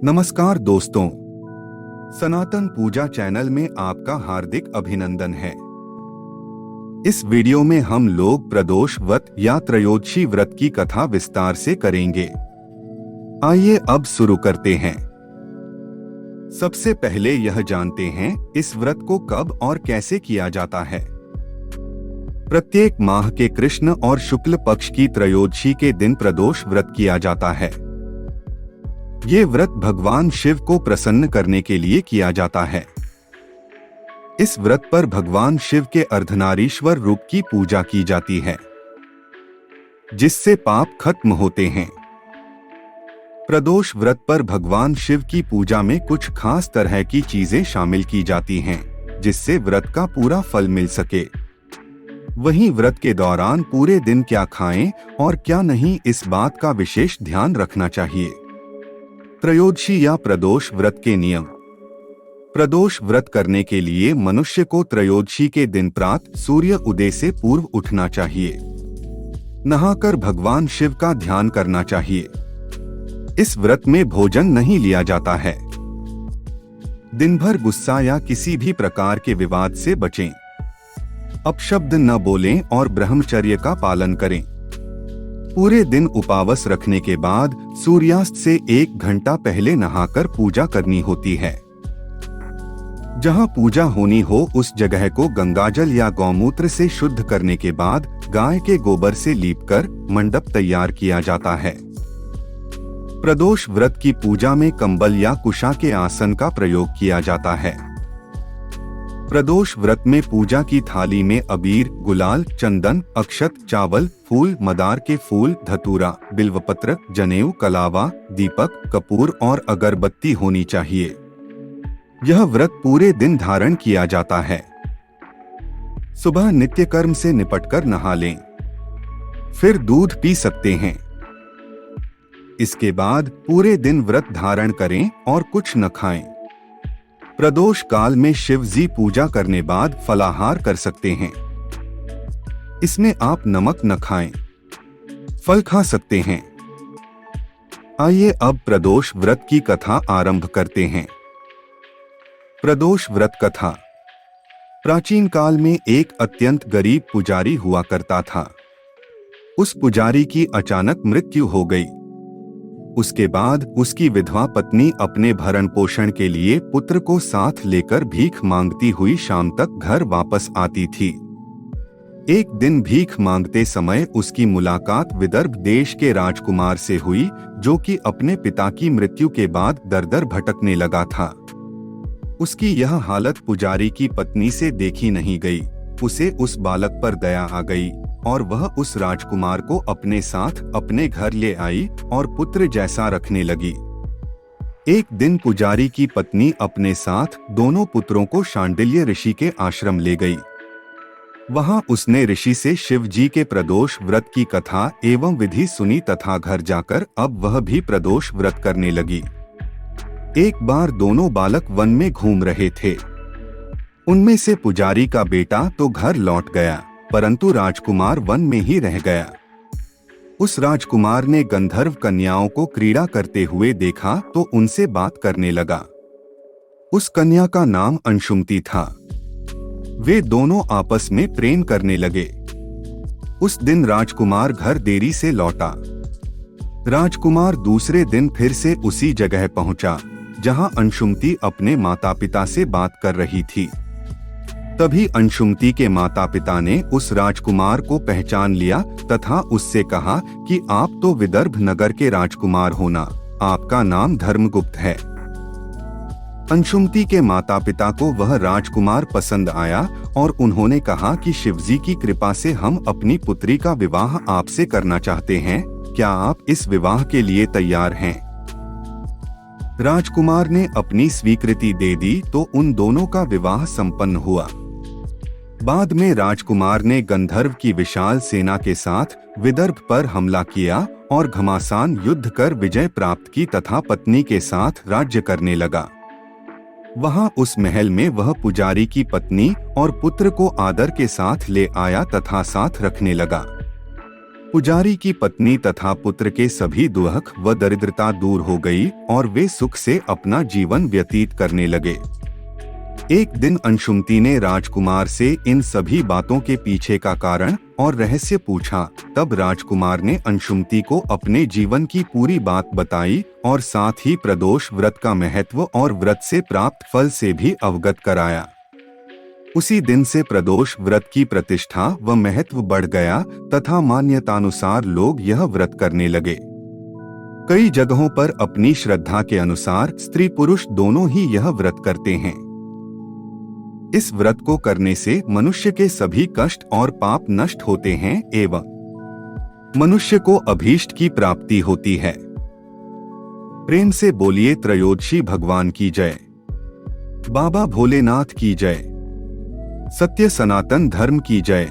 नमस्कार दोस्तों, सनातन पूजा चैनल में आपका हार्दिक अभिनंदन है। इस वीडियो में हम लोग प्रदोष व्रत या त्रयोदशी व्रत की कथा विस्तार से करेंगे। आइए अब शुरू करते हैं। सबसे पहले यह जानते हैं इस व्रत को कब और कैसे किया जाता है। प्रत्येक माह के कृष्ण और शुक्ल पक्ष की त्रयोदशी के दिन प्रदोष व्रत किया जाता है। ये व्रत भगवान शिव को प्रसन्न करने के लिए किया जाता है। इस व्रत पर भगवान शिव के अर्धनारीश्वर रूप की पूजा की जाती है, जिससे पाप खत्म होते हैं। प्रदोष व्रत पर भगवान शिव की पूजा में कुछ खास तरह की चीजें शामिल की जाती हैं, जिससे व्रत का पूरा फल मिल सके। वहीं व्रत के दौरान पूरे दिन क्या खाएं और क्या नहीं, इस बात का विशेष ध्यान रखना चाहिए। त्रयोदशी या प्रदोष व्रत के नियम। प्रदोष व्रत करने के लिए मनुष्य को त्रयोदशी के दिन प्रातः सूर्य उदय से पूर्व उठना चाहिए। नहाकर भगवान शिव का ध्यान करना चाहिए। इस व्रत में भोजन नहीं लिया जाता है। दिन भर गुस्सा या किसी भी प्रकार के विवाद से बचें। अपशब्द न बोलें और ब्रह्मचर्य का पालन करें। पूरे दिन उपवास रखने के बाद सूर्यास्त से 1 घंटा पहले नहाकर पूजा करनी होती है। जहां पूजा होनी हो उस जगह को गंगाजल या गौमूत्र से शुद्ध करने के बाद गाय के गोबर से लीपकर मंडप तैयार किया जाता है। प्रदोष व्रत की पूजा में कंबल या कुशा के आसन का प्रयोग किया जाता है। प्रदोष व्रत में पूजा की थाली में अबीर, गुलाल, चंदन, अक्षत, चावल, फूल, मदार के फूल, धतूरा, बिल्वपत्र, जनेऊ, कलावा, दीपक, कपूर और अगरबत्ती होनी चाहिए। यह व्रत पूरे दिन धारण किया जाता है। सुबह नित्य कर्म से निपटकर नहा लें, फिर दूध पी सकते हैं। इसके बाद पूरे दिन व्रत धारण करें और कुछ न खाएं। प्रदोष काल में शिव जी पूजा करने बाद फलाहार कर सकते हैं। इसमें आप नमक न खाएं, फल खा सकते हैं। आइए अब प्रदोष व्रत की कथा आरंभ करते हैं। प्रदोष व्रत कथा। प्राचीन काल में एक अत्यंत गरीब पुजारी हुआ करता था। उस पुजारी की अचानक मृत्यु हो गई। उसके बाद उसकी विधवा पत्नी अपने भरण पोषण के लिए पुत्र को साथ लेकर भीख मांगती हुई शाम तक घर वापस आती थी। एक दिन भीख मांगते समय उसकी मुलाकात विदर्भ देश के राजकुमार से हुई, जो कि अपने पिता की मृत्यु के बाद दर-दर भटकने लगा था। उसकी यह हालत पुजारी की पत्नी से देखी नहीं गई। उसे उस बालक पर दया आ गई और वह उस राजकुमार को अपने साथ अपने घर ले आई और पुत्र जैसा रखने लगी। एक दिन पुजारी की पत्नी अपने साथ दोनों पुत्रों को शांडिल्य ऋषि के आश्रम ले गई। वहां उसने ऋषि से शिव जी के प्रदोष व्रत की कथा एवं विधि सुनी तथा घर जाकर अब वह भी प्रदोष व्रत करने लगी। एक बार दोनों बालक वन में घूम रहे थे। उनमें से पुजारी का बेटा तो घर लौट गया, परंतु राजकुमार वन में ही रह गया। उस राजकुमार ने गंधर्व कन्याओं को क्रीड़ा करते हुए देखा तो उनसे बात करने लगा। उस कन्या का नाम अंशुमति था। वे दोनों आपस में प्रेम करने लगे। उस दिन राजकुमार घर देरी से लौटा। राजकुमार दूसरे दिन फिर से उसी जगह पहुंचा जहां अंशुमति अपने माता पिता से बात कर रही थी। तभी अंशुमति के माता पिता ने उस राजकुमार को पहचान लिया तथा उससे कहा कि आप तो विदर्भ नगर के राजकुमार हो ना, आपका नाम धर्मगुप्त है। अंशुमति के माता पिता को वह राजकुमार पसंद आया और उन्होंने कहा कि शिवजी की कृपा से हम अपनी पुत्री का विवाह आपसे करना चाहते हैं। क्या आप इस विवाह के लिए तैयार हैं? राजकुमार ने अपनी स्वीकृति दे दी तो उन दोनों का विवाह संपन्न हुआ। बाद में राजकुमार ने गंधर्व की विशाल सेना के साथ विदर्भ पर हमला किया और घमासान युद्ध कर विजय प्राप्त की तथा पत्नी के साथ राज्य करने लगा। वहां उस महल में वह पुजारी की पत्नी और पुत्र को आदर के साथ ले आया तथा साथ रखने लगा। पुजारी की पत्नी तथा पुत्र के सभी दुख व दरिद्रता दूर हो गई और वे सुख से अपना जीवन व्यतीत करने लगे। एक दिन अंशुमति ने राजकुमार से इन सभी बातों के पीछे का कारण और रहस्य पूछा। तब राजकुमार ने अंशुमति को अपने जीवन की पूरी बात बताई और साथ ही प्रदोष व्रत का महत्व और व्रत से प्राप्त फल से भी अवगत कराया। उसी दिन से प्रदोष व्रत की प्रतिष्ठा व महत्व बढ़ गया तथा मान्यतानुसार लोग यह व्रत करने लगे। कई जगहों पर अपनी श्रद्धा के अनुसार स्त्री पुरुष दोनों ही यह व्रत करते हैं। इस व्रत को करने से मनुष्य के सभी कष्ट और पाप नष्ट होते हैं एवं मनुष्य को अभीष्ट की प्राप्ति होती है। प्रेम से बोलिए त्रयोदशी भगवान की जय, बाबा भोलेनाथ की जय, सत्य सनातन धर्म की जय।